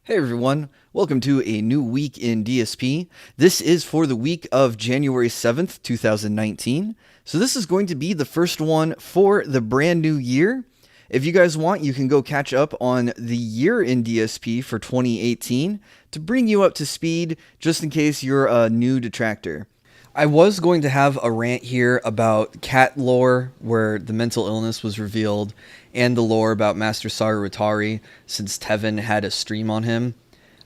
Hey everyone, welcome to a new week in DSP. This is for the week of January 7th, 2019. So this is going to be the first one for the brand new year. If you guys want, you can go catch up on the year in DSP for 2018 to bring you up to speed just in case you're a new detractor. I was going to have a rant here about cat lore where the mental illness was revealed and the lore about Master Saruwatari since Tevin had a stream on him.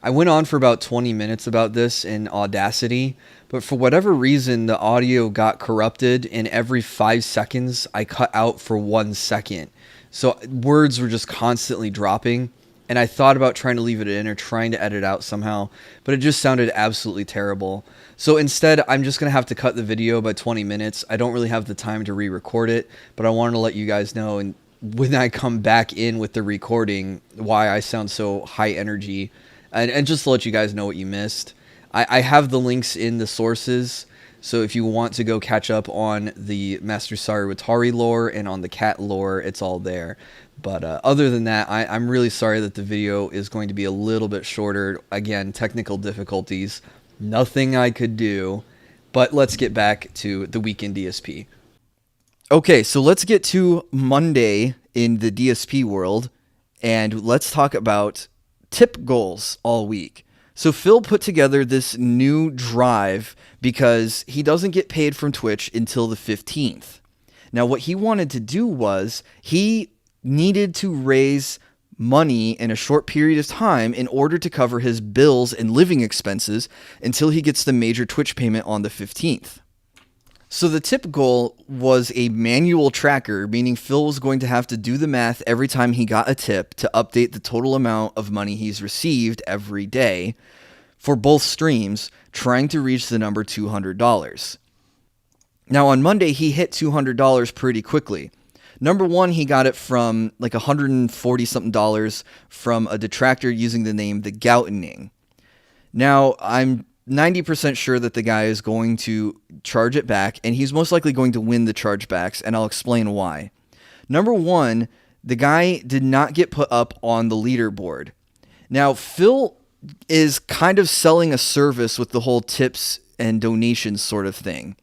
I went on for about 20 minutes about this in Audacity, but for whatever reason the audio got corrupted and every 5 seconds I cut out for 1 second. So words were just constantly dropping. And I thought about trying to leave it in or trying to edit out somehow, but it just sounded absolutely terrible. So instead, I'm just going to have to cut the video by 20 minutes. I don't really have the time to re-record it, but I wanted to let you guys know, and when I come back in with the recording, why I sound so high energy, and just to let you guys know what you missed. I have the links in the sources, so if you want to go catch up on the Master Saruwatari lore and on the cat lore, it's all there. But other than that, I'm really sorry that the video is going to be a little bit shorter. Again, technical difficulties. Nothing I could do. But let's get back to the week in DSP. Okay, so let's get to Monday in the DSP world. And let's talk about tip goals all week. So Phil put together this new drive because he doesn't get paid from Twitch until the 15th. Now, what he wanted to do was he needed to raise money in a short period of time in order to cover his bills and living expenses until he gets the major Twitch payment on the 15th. So the tip goal was a manual tracker, meaning Phil was going to have to do the math every time he got a tip to update the total amount of money he's received every day for both streams, trying to reach the number $200. Now on Monday, he hit $200 pretty quickly. Number one, he got it from like $140-something from a detractor using the name The Goutening. Now, I'm 90% sure that the guy is going to charge it back, and he's most likely going to win the chargebacks, and I'll explain why. Number one, the guy did not get put up on the leaderboard. Now, Phil is kind of selling a service with the whole tips and donations sort of thing.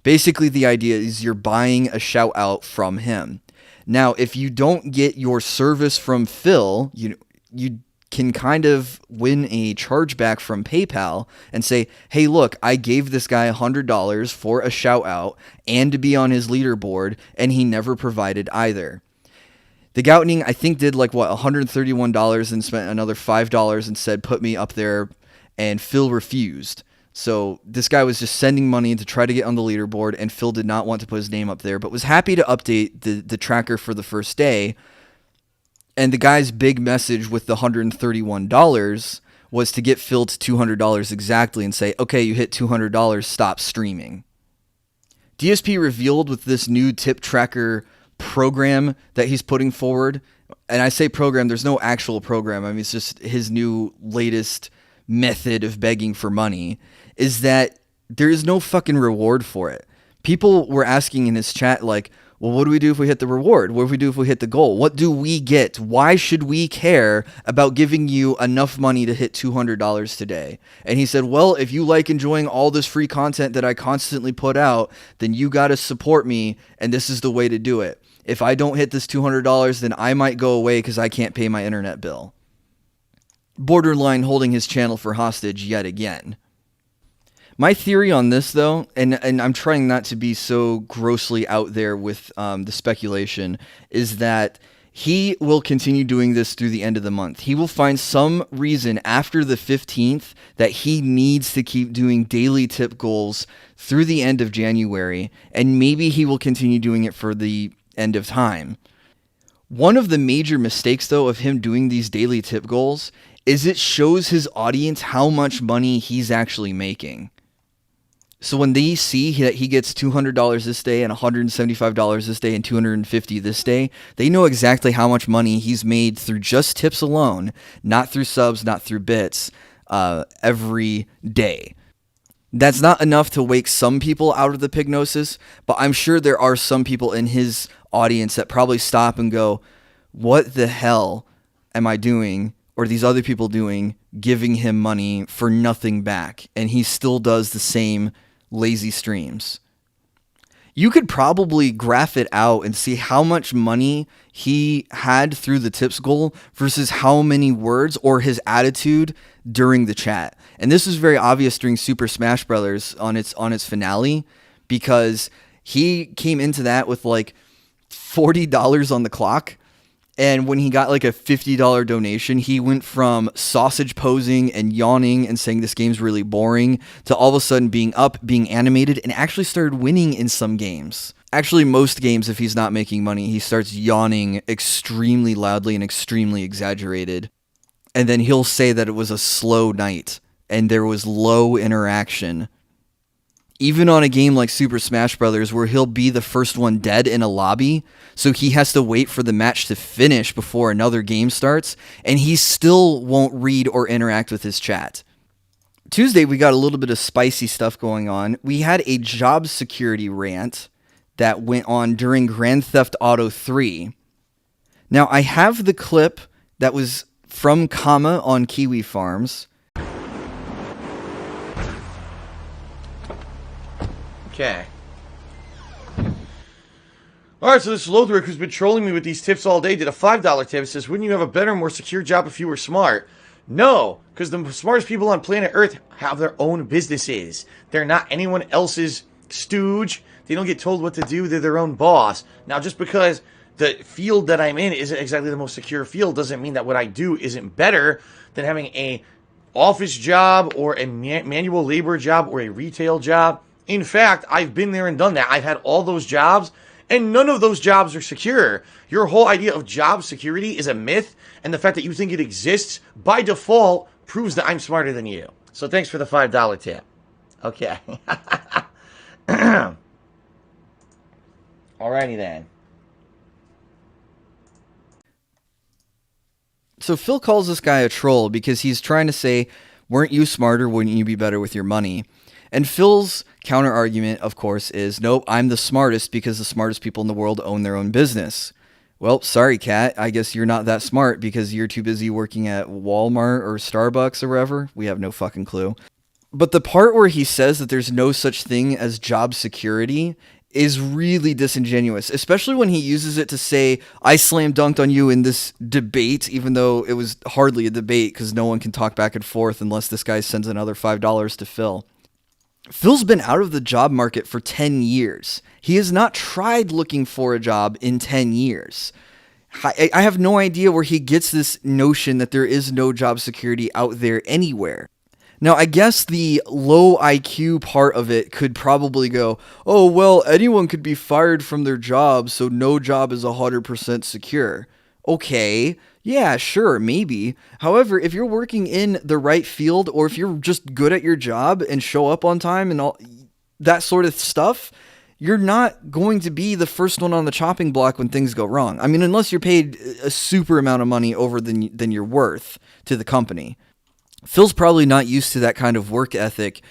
Basically, the idea is you're buying a shout out from him. Now, if you don't get your service from Phil, you can kind of win a chargeback from PayPal and say, hey, look, I gave this guy $100 for a shout out and to be on his leaderboard, and he never provided either. The Goutening, I think, did like, $131 and spent another $5 and said, put me up there, and Phil refused. So this guy was just sending money to try to get on the leaderboard, and Phil did not want to put his name up there, but was happy to update the tracker for the first day. And the guy's big message with the $131 was to get Phil to $200 exactly and say, okay, you hit $200, stop streaming. DSP revealed with this new tip tracker program that he's putting forward, and I say program, there's no actual program. I mean, it's just his new latest method of begging for money, is that there is no fucking reward for it. People were asking in his chat, like, well, what do we do if we hit the reward? What do we do if we hit the goal? What do we get? Why should we care about giving you enough money to hit $200 today? And he said, well, if you like enjoying all this free content that I constantly put out, then you got to support me, and this is the way to do it. If I don't hit this $200, then I might go away because I can't pay my internet bill. Borderline holding his channel for hostage yet again. My theory on this, though, and I'm trying not to be so grossly out there with the speculation, is that he will continue doing this through the end of the month. He will find some reason after the 15th that he needs to keep doing daily tip goals through the end of January, and maybe he will continue doing it for the end of time. One of the major mistakes, though, of him doing these daily tip goals is it shows his audience how much money he's actually making. So when they see that he gets $200 this day and $175 this day and $250 this day, they know exactly how much money he's made through just tips alone, not through subs, not through bits, every day. That's not enough to wake some people out of the pignosis, but I'm sure there are some people in his audience that probably stop and go, what the hell am I doing? or these other people doing, giving him money for nothing back, and he still does the same lazy streams. You could probably graph it out and see how much money he had through the tips goal versus how many words or his attitude during the chat. And this was very obvious during Super Smash Brothers on its finale, because he came into that with like $40 on the clock. And when he got like a $50 donation, he went from sausage posing and yawning and saying this game's really boring to all of a sudden being up, being animated, and actually started winning in some games. Actually, most games, if he's not making money, he starts yawning extremely loudly and extremely exaggerated. And then he'll say that it was a slow night and there was low interaction. Even on a game like Super Smash Brothers, where he'll be the first one dead in a lobby, so he has to wait for the match to finish before another game starts, and he still won't read or interact with his chat. Tuesday, we got a little bit of spicy stuff going on. We had a job security rant that went on during Grand Theft Auto 3. Now, I have the clip that was from Kama on Kiwi Farms. Okay. Alright, so this Lothric, who's been trolling me with these tips all day, did a $5 tip. Says, wouldn't you have a better, more secure job if you were smart? No, because the smartest people on planet Earth have their own businesses. They're not anyone else's stooge. They don't get told what to do. They're their own boss. Now, just because the field that I'm in isn't exactly the most secure field doesn't mean that what I do isn't better than having a office job or a manual labor job or a retail job. In fact, I've been there and done that. I've had all those jobs, and none of those jobs are secure. Your whole idea of job security is a myth, and the fact that you think it exists, by default, proves that I'm smarter than you. So thanks for the $5 tip. Okay. Alrighty then. So Phil calls this guy a troll because he's trying to say, weren't you smarter? Wouldn't you be better with your money? And Phil's counter argument, of course, is, nope, I'm the smartest because the smartest people in the world own their own business. Well, sorry, Kat. I guess you're not that smart because you're too busy working at Walmart or Starbucks or wherever. We have no fucking clue. But the part where he says that there's no such thing as job security is really disingenuous, especially when he uses it to say, I slam dunked on you in this debate, even though it was hardly a debate because no one can talk back and forth unless this guy sends another $5 to Phil. Phil's been out of the job market for 10 years. He has not tried looking for a job in 10 years. I have no idea where he gets this notion that there is no job security out there anywhere. Now, I guess the low IQ part of it could probably go, oh, well, anyone could be fired from their job, so no job is 100% secure. Okay, yeah, sure, maybe. However, if you're working in the right field, or if you're just good at your job and show up on time and all that sort of stuff, you're not going to be the first one on the chopping block when things go wrong. I mean, unless you're paid a super amount of money over than you're worth to the company. Phil's probably not used to that kind of work ethic,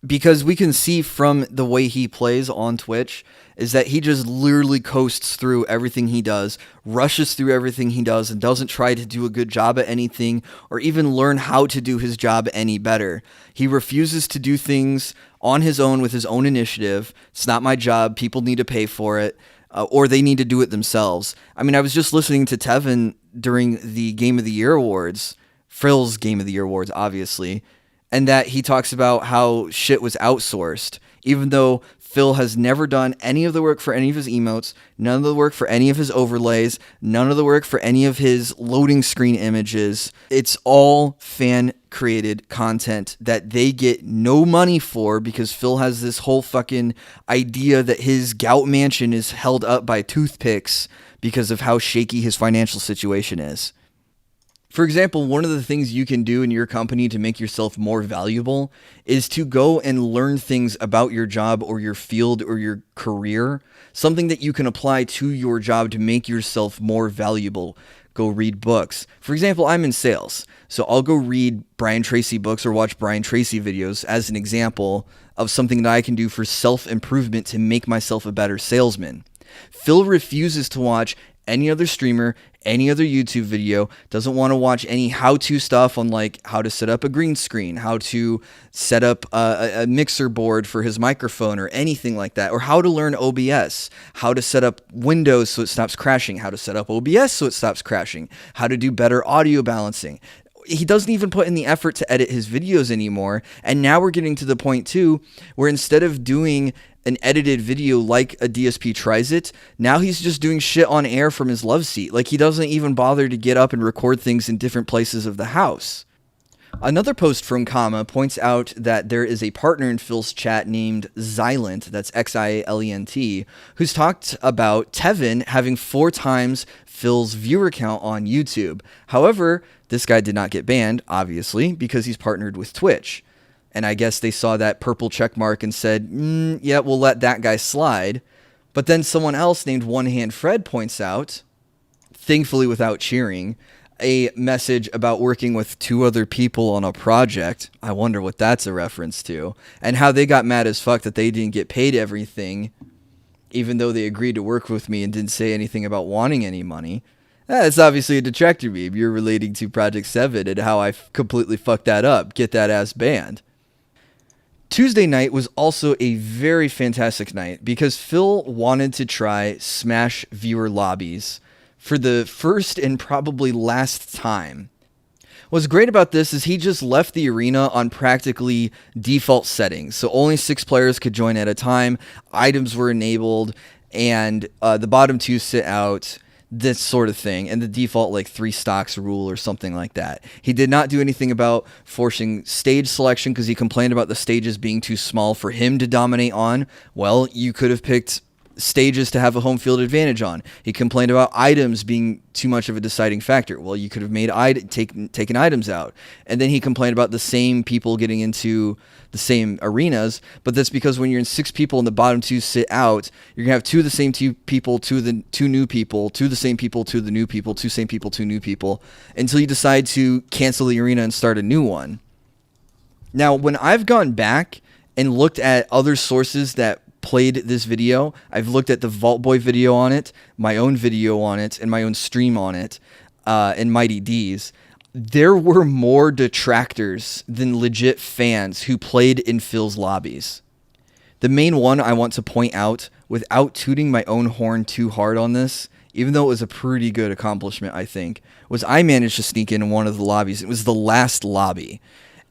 because we can see from the way he plays on Twitch is that he just literally coasts through everything he does, rushes through everything he does, and doesn't try to do a good job at anything or even learn how to do his job any better. He refuses to do things on his own with his own initiative. It's not my job. People need to pay for it, or they need to do it themselves. I mean, I was just listening to Tevin during the Game of the Year awards, Phil's Game of the Year awards, obviously, and that he talks about how shit was outsourced, even though Phil has never done any of the work for any of his emotes, none of the work for any of his overlays, none of the work for any of his loading screen images. It's all fan-created content that they get no money for, because Phil has this whole fucking idea that his gout mansion is held up by toothpicks because of how shaky his financial situation is. For example, one of the things you can do in your company to make yourself more valuable is to go and learn things about your job or your field or your career, something that you can apply to your job to make yourself more valuable. Go read books. For example, I'm in sales, so I'll go read Brian Tracy books or watch Brian Tracy videos as an example of something that I can do for self-improvement to make myself a better salesman. Phil refuses to watch any other streamer, any other YouTube video, doesn't want to watch any how-to stuff on like how to set up a green screen, how to set up a mixer board for his microphone or anything like that, or how to learn OBS, how to set up Windows so it stops crashing, how to set up OBS so it stops crashing, how to do better audio balancing. He doesn't even put in the effort to edit his videos anymore. And now we're getting to the point too, where instead of doing an edited video like a DSP tries it, now he's just doing shit on air from his love seat. Like he doesn't even bother to get up and record things in different places of the house. Another post from Kama points out that there is a partner in Phil's chat named Xilent, that's Xilent, who's talked about Tevin having 4 times Phil's viewer count on YouTube. However, this guy did not get banned, obviously, because he's partnered with Twitch. And I guess they saw that purple check mark and said, yeah, we'll let that guy slide. But then someone else named One Hand Fred points out, thankfully without cheering, a message about working with 2 other people on a project. I wonder what that's a reference to. And how they got mad as fuck that they didn't get paid everything, even though they agreed to work with me and didn't say anything about wanting any money. That's obviously a Detractor meme. You're relating to Project 7 and how I completely fucked that up. Get that ass banned. Tuesday night was also a very fantastic night because Phil wanted to try Smash viewer lobbies for the first and probably last time. What's great about this is he just left the arena on practically default settings. So only 6 players could join at a time. Items were enabled and the bottom 2 sit out. This sort of thing, and the default like 3 stocks rule or something like that. He did not do anything about forcing stage selection because he complained about the stages being too small for him to dominate on. Well, you could have picked stages to have a home field advantage on. He complained about items being too much of a deciding factor. Well, you could have made taken items out. And then he complained about the same people getting into the same arenas, but that's because when you're in 6 people and the bottom 2 sit out, you're gonna have 2 of the same 2 people, 2 of the 2 new people, 2 of the same people, 2 of the new people, 2 same people, 2 new people, until you decide to cancel the arena and start a new one. Now, when I've gone back and looked at other sources that played this video, I've looked at the Vault Boy video on it, my own video on it, and my own stream on it, and Mighty D's. There were more detractors than legit fans who played in Phil's lobbies. The main one I want to point out, without tooting my own horn too hard on this, even though it was a pretty good accomplishment, I think, was I managed to sneak in one of the lobbies. It was the last lobby.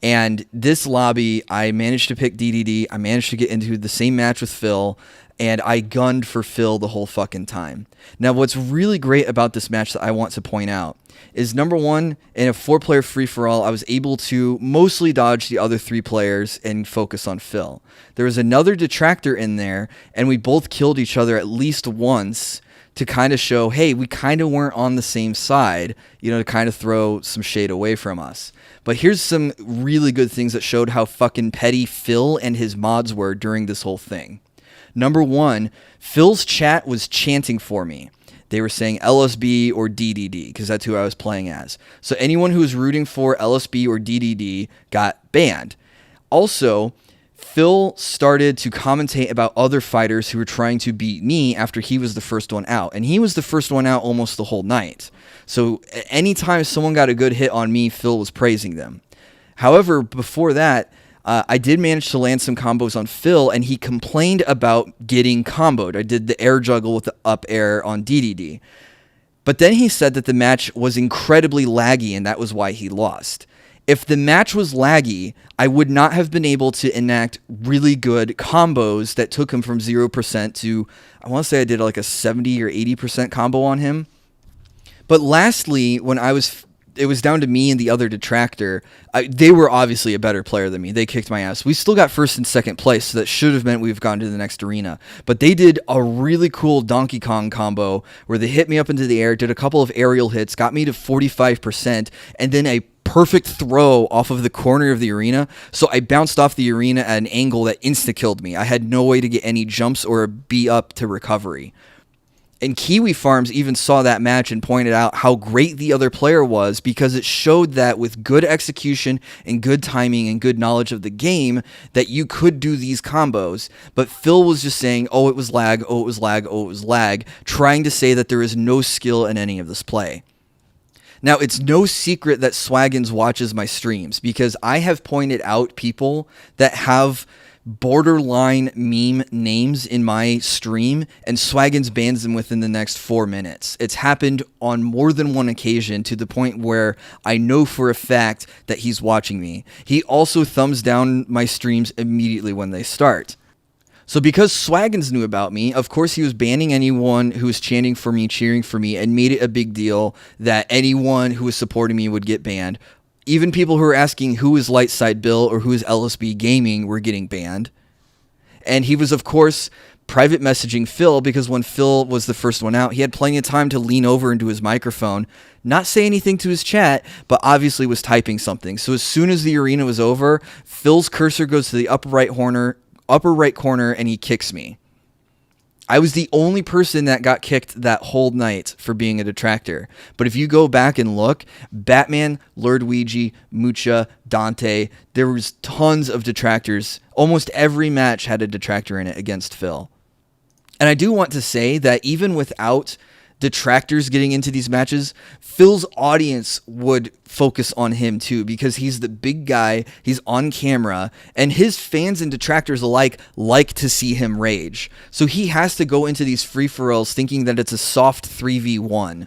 And this lobby, I managed to pick DDD. I managed to get into the same match with Phil, and I gunned for Phil the whole fucking time. Now, what's really great about this match that I want to point out is, number one, in a 4-player free-for-all, I was able to mostly dodge the other 3 players and focus on Phil. There was another Detractor in there, and we both killed each other at least once to kind of show, hey, we kind of weren't on the same side, you know, to kind of throw some shade away from us. But here's some really good things that showed how fucking petty Phil and his mods were during this whole thing. Number one, Phil's chat was chanting for me. They were saying LSB or DDD because that's who I was playing as. So anyone who was rooting for LSB or DDD got banned. Also, Phil started to commentate about other fighters who were trying to beat me after he was the first one out. And he was the first one out almost the whole night. So anytime someone got a good hit on me, Phil was praising them. However, before that, I did manage to land some combos on Phil, and he complained about getting comboed. I did the air juggle with the up air on DDD. But then he said that the match was incredibly laggy, and that was why he lost. If the match was laggy, I would not have been able to enact really good combos that took him from 0% to, I want to say I did like a 70 or 80% combo on him. But lastly, when it was down to me and the other Detractor, they were obviously a better player than me. They kicked my ass. We still got first and second place, so that should have meant we've gone to the next arena. But they did a really cool Donkey Kong combo where they hit me up into the air, did a couple of aerial hits, got me to 45%, and then a perfect throw off of the corner of the arena. So I bounced off the arena at an angle that insta-killed me. I had no way to get any jumps or be up to recovery. And Kiwi Farms even saw that match and pointed out how great the other player was, because it showed that with good execution and good timing and good knowledge of the game, that you could do these combos. But Phil was just saying, oh, it was lag, oh, it was lag, oh, it was lag, trying to say that there is no skill in any of this play. Now, it's no secret that Swaggins watches my streams, because I have pointed out people that have borderline meme names in my stream, and Swaggins bans them within the next 4 minutes. It's happened on more than one occasion, to the point where I know for a fact that he's watching me. He also thumbs down my streams immediately when they start. So because Swaggins knew about me, of course he was banning anyone who was chanting for me, cheering for me, and made it a big deal that anyone who was supporting me would get banned. Even people who were asking who is Lightside Bill or who is LSB Gaming were getting banned. And he was, of course, private messaging Phil, because when Phil was the first one out, he had plenty of time to lean over into his microphone, not say anything to his chat, but obviously was typing something. So as soon as the arena was over, Phil's cursor goes to the upper right corner, and he kicks me. I was the only person that got kicked that whole night for being a detractor. But if you go back and look, Batman, Lord Ouija, Mucha, Dante, there was tons of detractors. Almost every match had a detractor in it against Phil. And I do want to say that even without detractors getting into these matches, Phil's audience would focus on him too, because he's the big guy, he's on camera, and his fans and detractors alike like to see him rage. So he has to go into these free-for-alls thinking that it's a soft 3v1.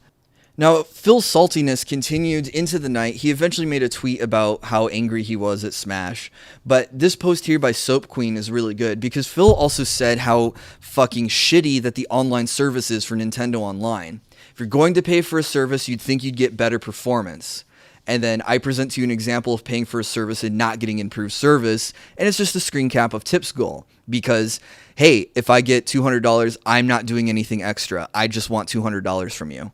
Now, Phil's saltiness continued into the night. He eventually made a tweet about how angry he was at Smash. But this post here by Soap Queen is really good, because Phil also said how fucking shitty that the online service is for Nintendo Online. If you're going to pay for a service, you'd think you'd get better performance. And then I present to you an example of paying for a service and not getting improved service, and it's just a screen cap of Tip's goal. Because, hey, if I get $200, I'm not doing anything extra. I just want $200 from you.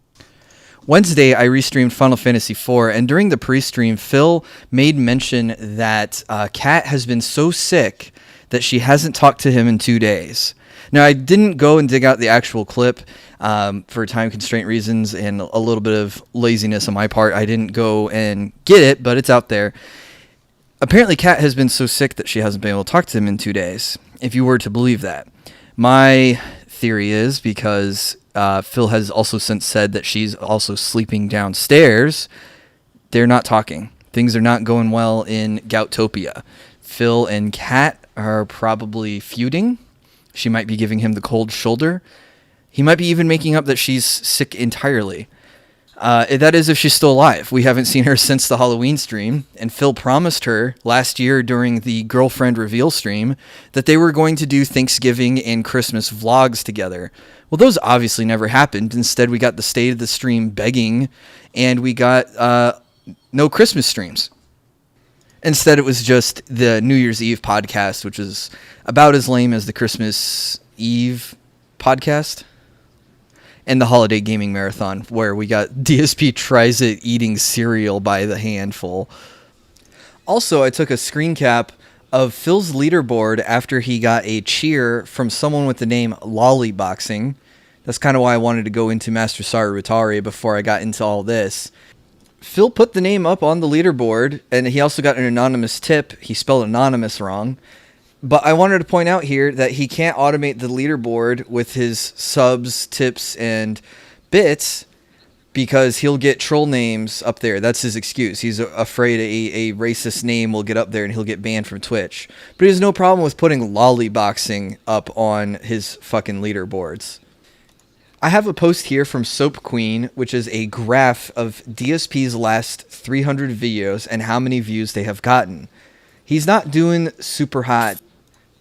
Wednesday, I restreamed Final Fantasy IV, and during the pre-stream, Phil made mention that Kat has been so sick that she hasn't talked to him in 2 days. Now, I didn't go and dig out the actual clip for time constraint reasons and a little bit of laziness on my part. I didn't go and get it, but it's out there. Apparently, Kat has been so sick that she hasn't been able to talk to him in 2 days, if you were to believe that. My theory is because Phil has also since said that she's also sleeping downstairs, they're not talking. Things are not going well in Goutopia. Phil and Kat are probably feuding. She might be giving him the cold shoulder. He might be even making up that she's sick entirely. That is if she's still alive. We haven't seen her since the Halloween stream, and Phil promised her last year during the girlfriend reveal stream that they were going to do Thanksgiving and Christmas vlogs together. Well, those obviously never happened. Instead, we got the state of the stream begging, and we got no Christmas streams. Instead, it was just the New Year's Eve podcast, which is about as lame as the Christmas Eve podcast, and the Holiday Gaming Marathon, where we got DSP tries it eating cereal by the handful. Also, I took a screen cap of Phil's leaderboard after he got a cheer from someone with the name Lollyboxing. That's kind of why I wanted to go into Master Sarutari before I got into all this. Phil put the name up on the leaderboard, and he also got an anonymous tip. He spelled anonymous wrong. But I wanted to point out here that he can't automate the leaderboard with his subs, tips, and bits because he'll get troll names up there. That's his excuse. He's afraid a racist name will get up there and he'll get banned from Twitch. But he has no problem with putting lollyboxing up on his fucking leaderboards. I have a post here from Soap Queen, which is a graph of DSP's last 300 videos and how many views they have gotten. He's not doing super hot.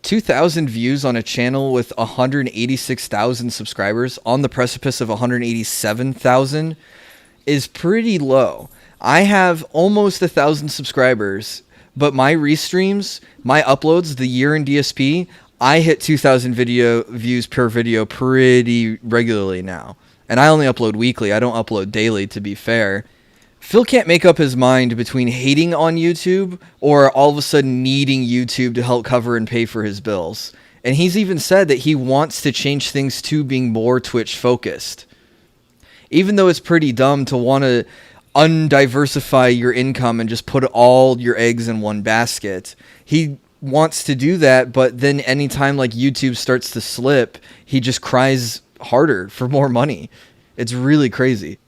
2,000 views on a channel with 186,000 subscribers on the precipice of 187,000 is pretty low. I have almost 1,000 subscribers, but my restreams, my uploads, the year in DSP, I hit 2,000 video views per video pretty regularly now. And I only upload weekly. I don't upload daily, to be fair. Phil can't make up his mind between hating on YouTube or all of a sudden needing YouTube to help cover and pay for his bills. And he's even said that he wants to change things to being more Twitch focused. Even though it's pretty dumb to want to undiversify your income and just put all your eggs in one basket, he wants to do that, but then anytime like YouTube starts to slip, he just cries harder for more money. It's really crazy.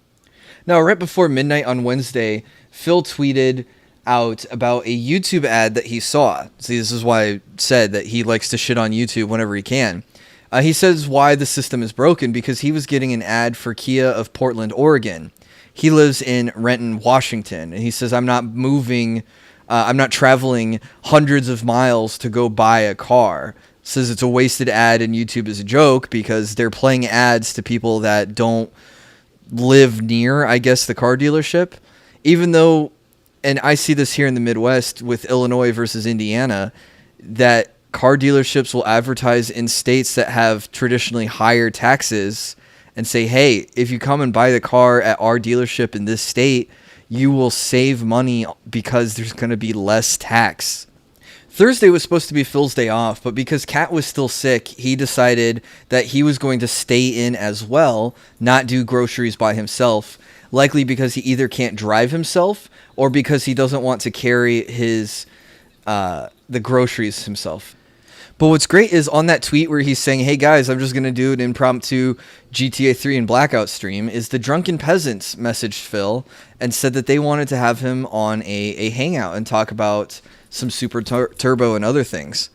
Now, right before midnight on Wednesday, Phil tweeted out about a YouTube ad that he saw. See, this is why I said that he likes to shit on YouTube whenever he can. He says why the system is broken because he was getting an ad for Kia of Portland, Oregon. He lives in Renton, Washington, and he says, I'm not traveling hundreds of miles to go buy a car. Says it's a wasted ad and YouTube is a joke because they're playing ads to people that don't live near, I guess, the car dealership. Even though, and I see this here in the Midwest with Illinois versus Indiana, that car dealerships will advertise in states that have traditionally higher taxes and say, hey, if you come and buy the car at our dealership in this state, you will save money because there's going to be less tax. Thursday was supposed to be Phil's day off, but because Kat was still sick, he decided that he was going to stay in as well, not do groceries by himself, likely because he either can't drive himself or because he doesn't want to carry his the groceries himself. But what's great is on that tweet where he's saying, hey guys, I'm just going to do an impromptu GTA 3 and Blackout stream, is the Drunken Peasants messaged Phil and said that they wanted to have him on a hangout and talk about some Super Turbo and other things.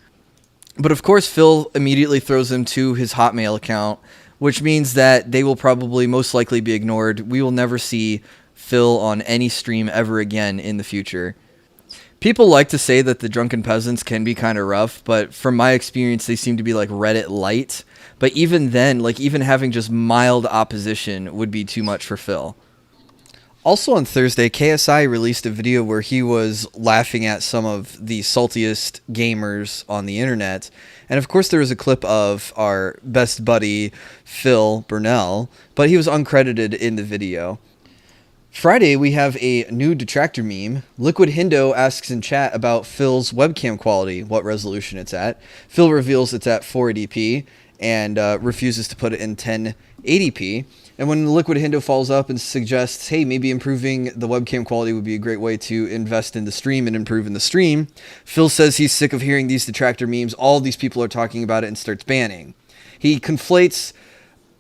But of course, Phil immediately throws him to his Hotmail account, which means that they will probably most likely be ignored. We will never see Phil on any stream ever again in the future. People like to say that the Drunken Peasants can be kind of rough, but from my experience, they seem to be like Reddit light. But even then, like even having just mild opposition would be too much for Phil. Also on Thursday, KSI released a video where he was laughing at some of the saltiest gamers on the internet. And of course, there was a clip of our best buddy, Phil Burnell, but he was uncredited in the video. Friday, we have a new Detractor meme. Liquid Hindo asks in chat about Phil's webcam quality, what resolution it's at. Phil reveals it's at 480p and refuses to put it in 1080p. And when Liquid Hindo follows up and suggests, hey, maybe improving the webcam quality would be a great way to invest in the stream and improve in the stream, Phil says he's sick of hearing these Detractor memes. All these people are talking about it and starts banning. He conflates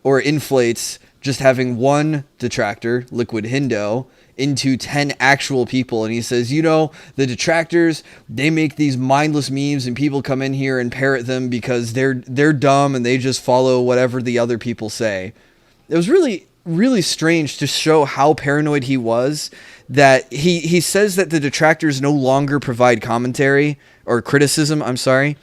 or inflates just having one Detractor, Liquid Hindo, into 10 actual people. And he says, you know, the Detractors, they make these mindless memes and people come in here and parrot them because they're dumb and they just follow whatever the other people say. It was really, really strange to show how paranoid he was, that he says that the Detractors no longer provide commentary or criticism, I'm sorry.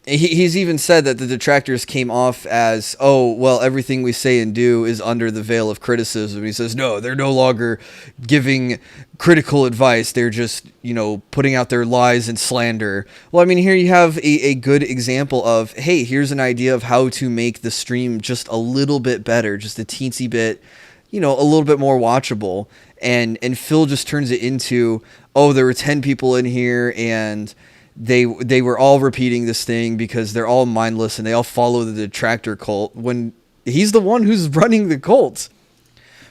He's even said that the Detractors came off as, oh, well, everything we say and do is under the veil of criticism. He says, no, they're no longer giving critical advice. They're just, you know, putting out their lies and slander. Well, I mean, here you have a good example of, hey, here's an idea of how to make the stream just a little bit better, just a teensy bit, you know, a little bit more watchable. And Phil just turns it into, oh, there were 10 people in here and they were all repeating this thing because they're all mindless and they all follow the Detractor cult when he's the one who's running the cult.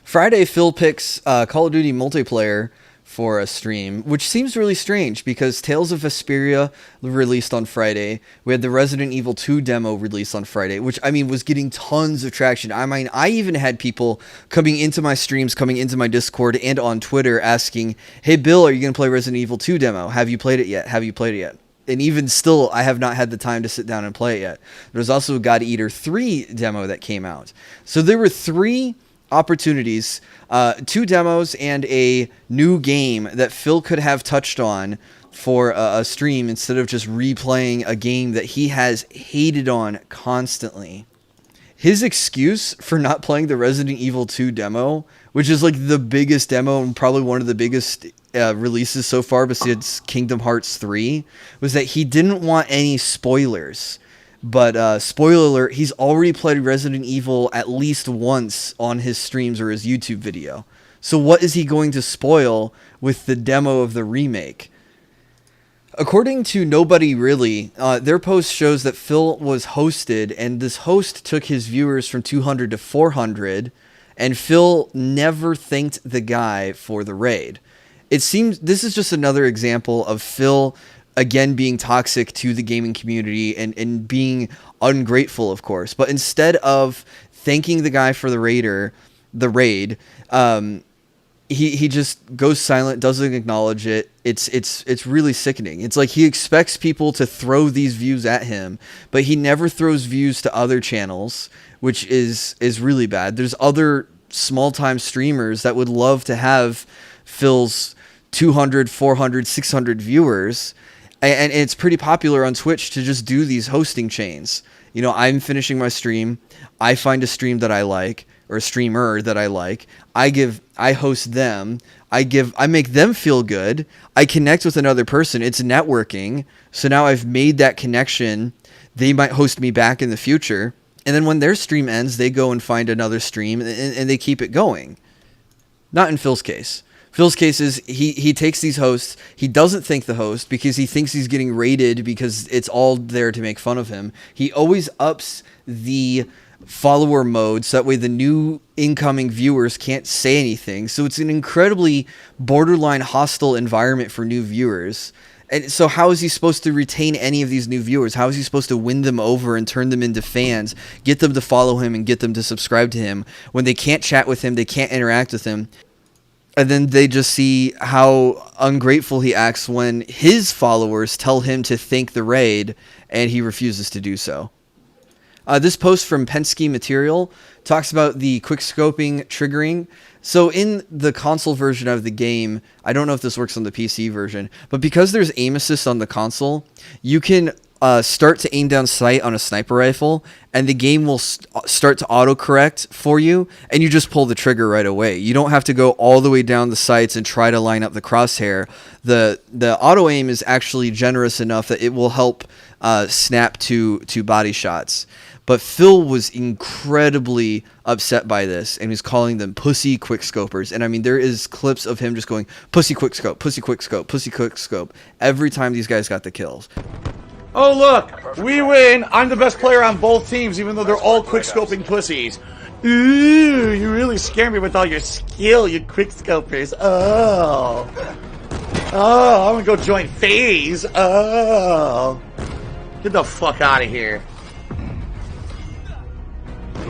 Friday, Phil picks Call of Duty multiplayer for a stream, which seems really strange because Tales of Vesperia released on Friday. We had the Resident Evil 2 demo released on Friday, which, I mean, was getting tons of traction. I mean, I even had people coming into my streams, coming into my Discord and on Twitter asking, hey, Bill, are you going to play Resident Evil 2 demo? Have you played it yet? Have you played it yet? And even still, I have not had the time to sit down and play it yet. There's also a God Eater 3 demo that came out. So there were 3 opportunities, 2 demos and a new game that Phil could have touched on for a stream instead of just replaying a game that he has hated on constantly. His excuse for not playing the Resident Evil 2 demo, which is like the biggest demo and probably one of the biggest releases so far besides Kingdom Hearts 3, was that he didn't want any spoilers. But spoiler alert, he's already played Resident Evil at least once on his streams or his YouTube video. So what is he going to spoil with the demo of the remake? According to Nobody Really, their post shows that Phil was hosted, and this host took his viewers from 200 to 400, and Phil never thanked the guy for the raid. It seems this is just another example of Phil, again, being toxic to the gaming community and being ungrateful, of course. But instead of thanking the guy for the raid, he just goes silent, doesn't acknowledge it. It's really sickening. It's like he expects people to throw these views at him, but he never throws views to other channels, which is really bad. There's other small-time streamers that would love to have Phil's 200, 400, 600 viewers, and it's pretty popular on Twitch to just do these hosting chains. You know, I'm finishing my stream, I find a stream that I like, or a streamer that I like, I host them, I make them feel good, I connect with another person, it's networking, so now I've made that connection, they might host me back in the future, and then when their stream ends, they go and find another stream, and they keep it going. Not in Phil's case. Phil's case is he takes these hosts, he doesn't thank the host because he thinks he's getting raided because it's all there to make fun of him. He always ups the follower mode so that way the new incoming viewers can't say anything. So it's an incredibly borderline hostile environment for new viewers. And so how is he supposed to retain any of these new viewers? How is he supposed to win them over and turn them into fans, get them to follow him and get them to subscribe to him when they can't chat with him, they can't interact with him? And then they just see how ungrateful he acts when his followers tell him to thank the raid and he refuses to do so. This post from Penske Material talks about the quickscoping triggering. So in the console version of the game, I don't know if this works on the PC version, but because there's aim assist on the console, you can start to aim down sight on a sniper rifle, and the game will start to autocorrect for you, and you just pull the trigger right away. You don't have to go all the way down the sights and try to line up the crosshair. The auto aim is actually generous enough that it will help snap to body shots. But Phil was incredibly upset by this, and he's calling them pussy quickscopers. And I mean, there is clips of him just going, pussy quickscope, pussy quickscope, pussy quickscope, every time these guys got the kills. Oh, look, we win. I'm the best player on both teams, even though they're all quickscoping pussies. Ooh, you really scare me with all your skill, you quickscopers. Oh, I'm gonna go join FaZe. Oh, get the fuck out of here.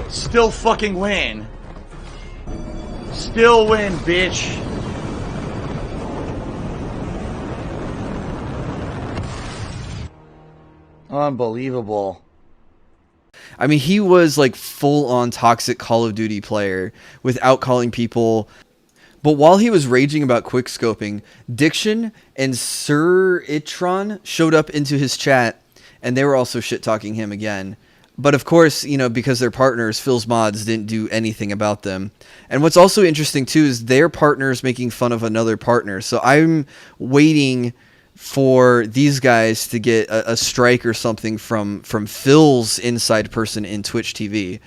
Still fucking win. Still win, bitch. Unbelievable. I mean, he was like full-on toxic Call of Duty player without calling people. But while he was raging about quickscoping, Diction and Sir Itron showed up into his chat, and they were also shit-talking him again. But of course, you know, because they're partners, Phil's Mods didn't do anything about them. And what's also interesting, too, is their partners making fun of another partner. So I'm waiting for these guys to get a strike or something from Phil's inside person in Twitch TV.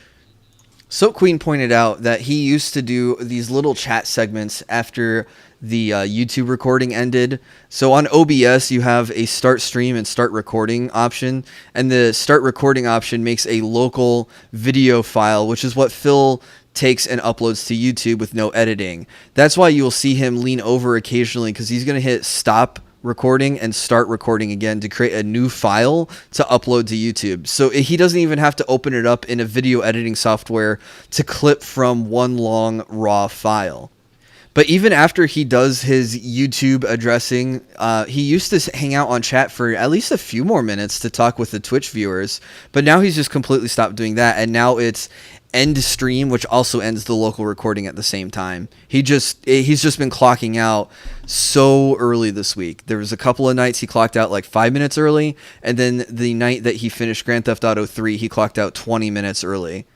Soap Queen pointed out that he used to do these little chat segments after the YouTube recording ended. So on OBS, you have a start stream and start recording option, and the start recording option makes a local video file, which is what Phil takes and uploads to YouTube with no editing. That's why you'll see him lean over occasionally, because he's going to hit stop recording and start recording again to create a new file to upload to YouTube. So he doesn't even have to open it up in a video editing software to clip from one long raw file. But even after he does his YouTube addressing, he used to hang out on chat for at least a few more minutes to talk with the Twitch viewers. But now he's just completely stopped doing that. And now it's end stream, which also ends the local recording at the same time. He's just been clocking out so early this week. There was a couple of nights he clocked out like 5 minutes early. And then the night that he finished Grand Theft Auto 3, he clocked out 20 minutes early.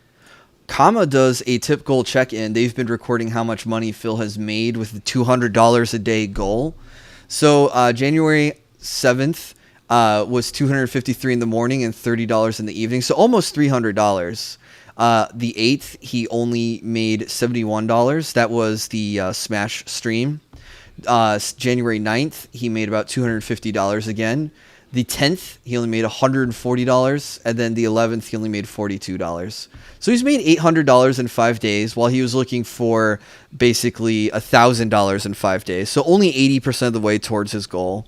Kama does a typical check-in. They've been recording how much money Phil has made with the $200 a day goal. So January 7th was $253 in the morning and $30 in the evening. So almost $300. The 8th, he only made $71. That was the Smash stream. January 9th, he made about $250 again. The 10th, he only made $140, and then the 11th, he only made $42. So he's made $800 in 5 days, while he was looking for basically $1,000 in 5 days. So only 80% of the way towards his goal.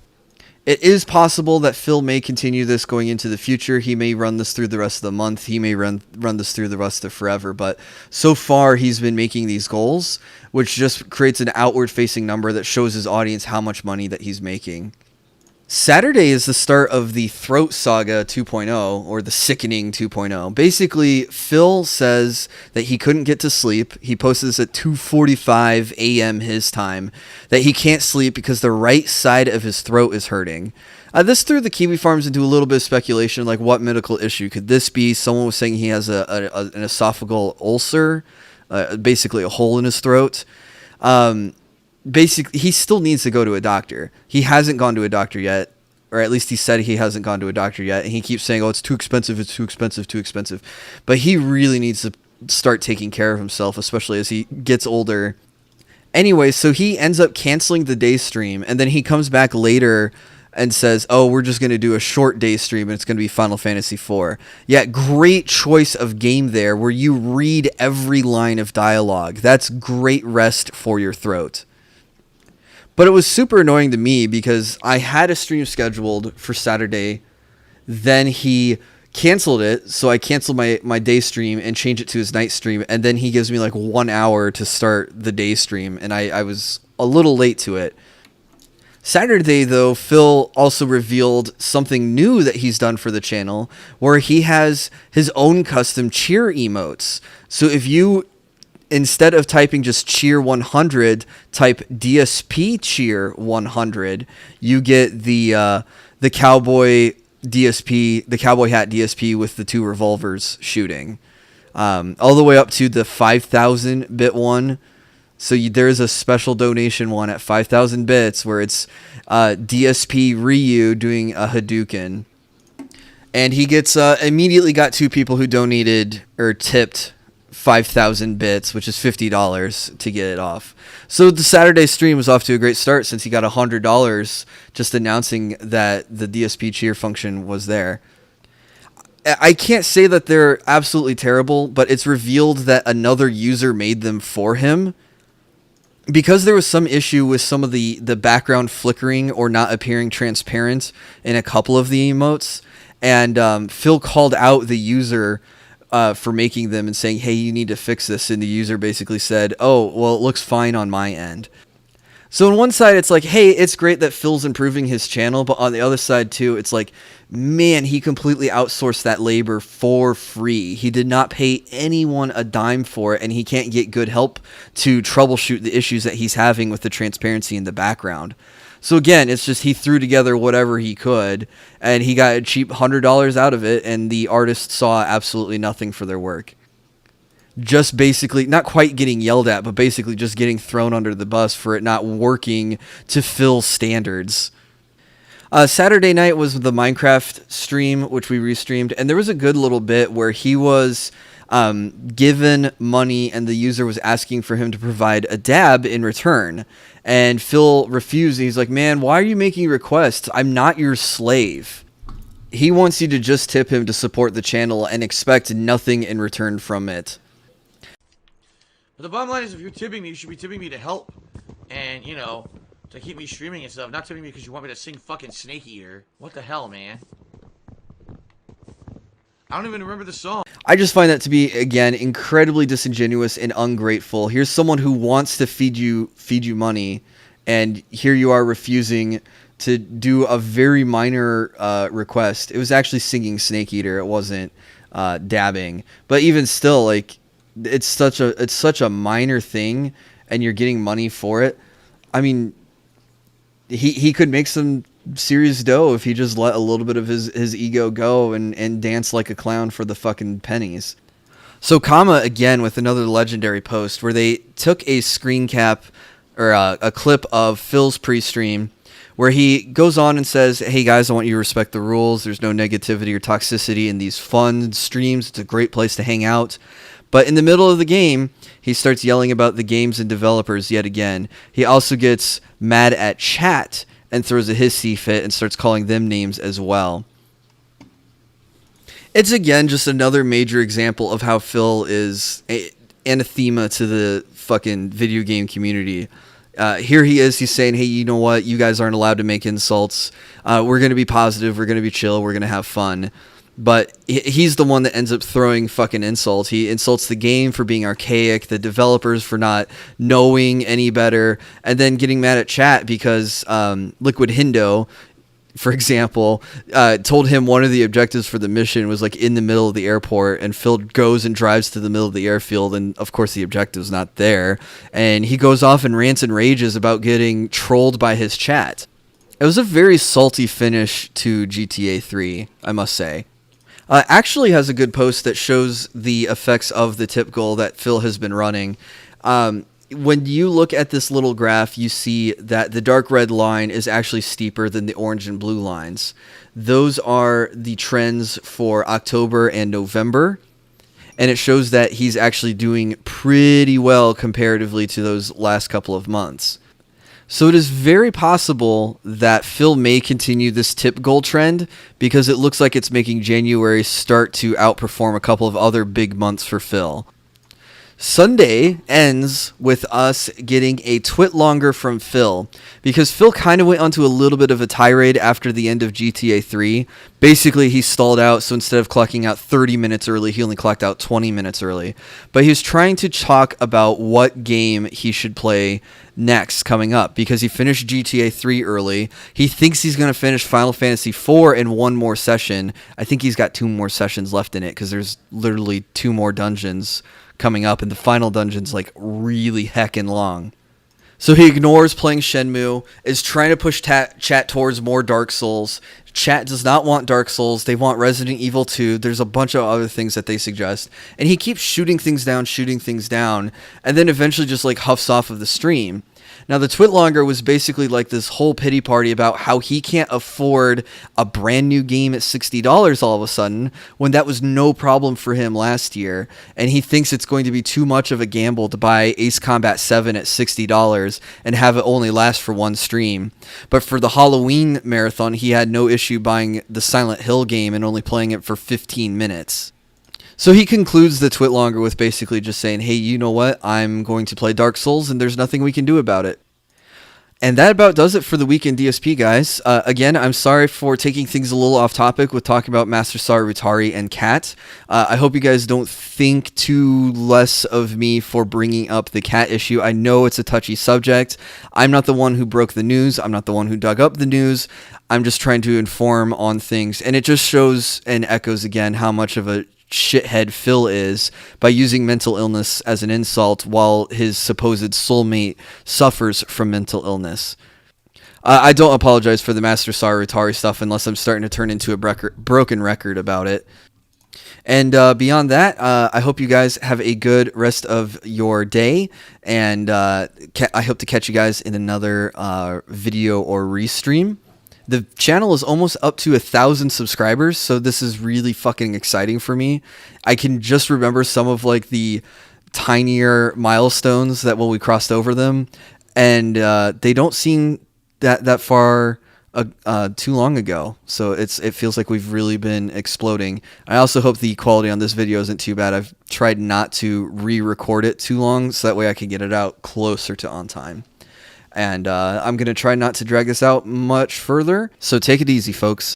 It is possible that Phil may continue this going into the future. He may run this through the rest of the month. He may run this through the rest of forever. But so far, he's been making these goals, which just creates an outward-facing number that shows his audience how much money that he's making. Saturday is the start of the Throat Saga 2.0, or the Sickening 2.0. Basically, Phil says that he couldn't get to sleep. He posted this at 2:45 a.m. his time, that he can't sleep because the right side of his throat is hurting. This threw the Kiwi Farms into a little bit of speculation, like what medical issue could this be? Someone was saying he has an esophageal ulcer, basically a hole in his throat. Basically, he still needs to go to a doctor. He hasn't gone to a doctor yet, or at least he said he hasn't gone to a doctor yet. And he keeps saying, oh, it's too expensive, it's too expensive, too expensive. But he really needs to start taking care of himself, especially as he gets older. Anyway, so he ends up canceling the day stream, and then he comes back later and says, oh, we're just going to do a short day stream, and it's going to be Final Fantasy IV. Yeah, great choice of game there, where you read every line of dialogue. That's great rest for your throat. But it was super annoying to me because I had a stream scheduled for Saturday. Then he canceled it. So I canceled my day stream and changed it to his night stream. And then he gives me like 1 hour to start the day stream. And I was a little late to it. Saturday, though, Phil also revealed something new that he's done for the channel, where he has his own custom cheer emotes. So if you, instead of typing just cheer 100, type DSP cheer 100, you get the cowboy DSP, the cowboy hat DSP with the two revolvers shooting, all the way up to the 5,000 bit one. So there's a special donation one at 5,000 bits where it's DSP Ryu doing a Hadouken, and he gets immediately got 2 people who donated or tipped 5,000 bits, which is $50 to get it off. So the Saturday stream was off to a great start since he got $100 just announcing that the DSP cheer function was there. I can't say that they're absolutely terrible, but it's revealed that another user made them for him. Because there was some issue with some of the background flickering or not appearing transparent in a couple of the emotes, and Phil called out the user for making them and saying, hey, you need to fix this. And the user basically said, oh, well, it looks fine on my end. So on one side, it's like, hey, it's great that Phil's improving his channel. But on the other side, too, it's like, man, he completely outsourced that labor for free. He did not pay anyone a dime for it, and he can't get good help to troubleshoot the issues that he's having with the transparency in the background. So again, it's just he threw together whatever he could, and he got a cheap $100 out of it, and the artists saw absolutely nothing for their work. Just basically, not quite getting yelled at, but basically just getting thrown under the bus for it not working to Phil's standards. Saturday night was the Minecraft stream, which we restreamed, and there was a good little bit where he was given money and the user was asking for him to provide a dab in return. And Phil refused. And he's like, man, why are you making requests? I'm not your slave. He wants you to just tip him to support the channel and expect nothing in return from it. But the bottom line is, if you're tipping me, you should be tipping me to help. And, you know, to keep me streaming and stuff. Not tipping me because you want me to sing fucking Snake Eater. What the hell, man? I don't even remember the song. I just find that to be, again, incredibly disingenuous and ungrateful. Here's someone who wants to feed you money, and here you are refusing to do a very minor request. It was actually singing Snake Eater. It wasn't dabbing. But even still, like, it's such a minor thing, and you're getting money for it. I mean, he could make some serious dough if he just let a little bit of his ego go and dance like a clown for the fucking pennies. So Kama, again, with another legendary post where they took a screen cap or a clip of Phil's pre-stream where he goes on and says, hey guys, I want you to respect the rules. There's no negativity or toxicity in these fun streams. It's a great place to hang out. But in the middle of the game, he starts yelling about the games and developers yet again. He also gets mad at chat and throws a hissy fit and starts calling them names as well. It's again just another major example of how Phil is anathema to the fucking video game community. Here he is, he's saying, hey, you know what? You guys aren't allowed to make insults. We're going to be positive. We're going to be chill. We're going to have fun. But he's the one that ends up throwing fucking insults. He insults the game for being archaic, the developers for not knowing any better, and then getting mad at chat because Liquid Hindo, for example, told him one of the objectives for the mission was like in the middle of the airport, and Phil goes and drives to the middle of the airfield, and of course the objective's not there, and he goes off and rants and rages about getting trolled by his chat. It was a very salty finish to GTA 3, I must say. Actually has a good post that shows the effects of the tip goal that Phil has been running. When you look at this little graph, you see that the dark red line is actually steeper than the orange and blue lines. Those are the trends for October and November, and it shows that he's actually doing pretty well comparatively to those last couple of months. So it is very possible that Phil may continue this tip goal trend because it looks like it's making January start to outperform a couple of other big months for Phil. Sunday ends with us getting a twit longer from Phil because Phil kind of went onto a little bit of a tirade after the end of GTA 3. Basically, he stalled out, so instead of clocking out 30 minutes early, he only clocked out 20 minutes early. But he was trying to talk about what game he should play next coming up because he finished GTA 3 early. He thinks he's going to finish Final Fantasy 4 in one more session. I think he's got 2 more sessions left in it because there's literally 2 more dungeons coming up, and the final dungeon's like really heckin' long. So he ignores playing Shenmue, is trying to push chat towards more Dark Souls. Chat does not want Dark Souls. They want Resident Evil 2. There's a bunch of other things that they suggest. And he keeps shooting things down, and then eventually just like huffs off of the stream. Now, the twit longer was basically like this whole pity party about how he can't afford a brand new game at $60 all of a sudden when that was no problem for him last year. And he thinks it's going to be too much of a gamble to buy Ace Combat 7 at $60 and have it only last for one stream. But for the Halloween marathon, he had no issue buying the Silent Hill game and only playing it for 15 minutes. So he concludes the twit longer with basically just saying, hey, you know what? I'm going to play Dark Souls and there's nothing we can do about it. And that about does it for the week in DSP, guys. Again, I'm sorry for taking things a little off topic with talking about Master Sarutari and Cat. I hope you guys don't think too less of me for bringing up the Cat issue. I know it's a touchy subject. I'm not the one who broke the news. I'm not the one who dug up the news. I'm just trying to inform on things. And it just shows and echoes again how much of a shithead Phil is by using mental illness as an insult while his supposed soulmate suffers from mental illness. I don't apologize for the Master Sarutari stuff unless I'm starting to turn into a broken record about it. And beyond that, I hope you guys have a good rest of your day, and I hope to catch you guys in another video or restream. The channel is almost up to 1,000 subscribers, so this is really fucking exciting for me. I can just remember some of like the tinier milestones that when we crossed over them, and they don't seem that far too long ago. So it feels like we've really been exploding. I also hope the quality on this video isn't too bad. I've tried not to re-record it too long, so that way I can get it out closer to on time. And I'm going to try not to drag this out much further. So take it easy, folks.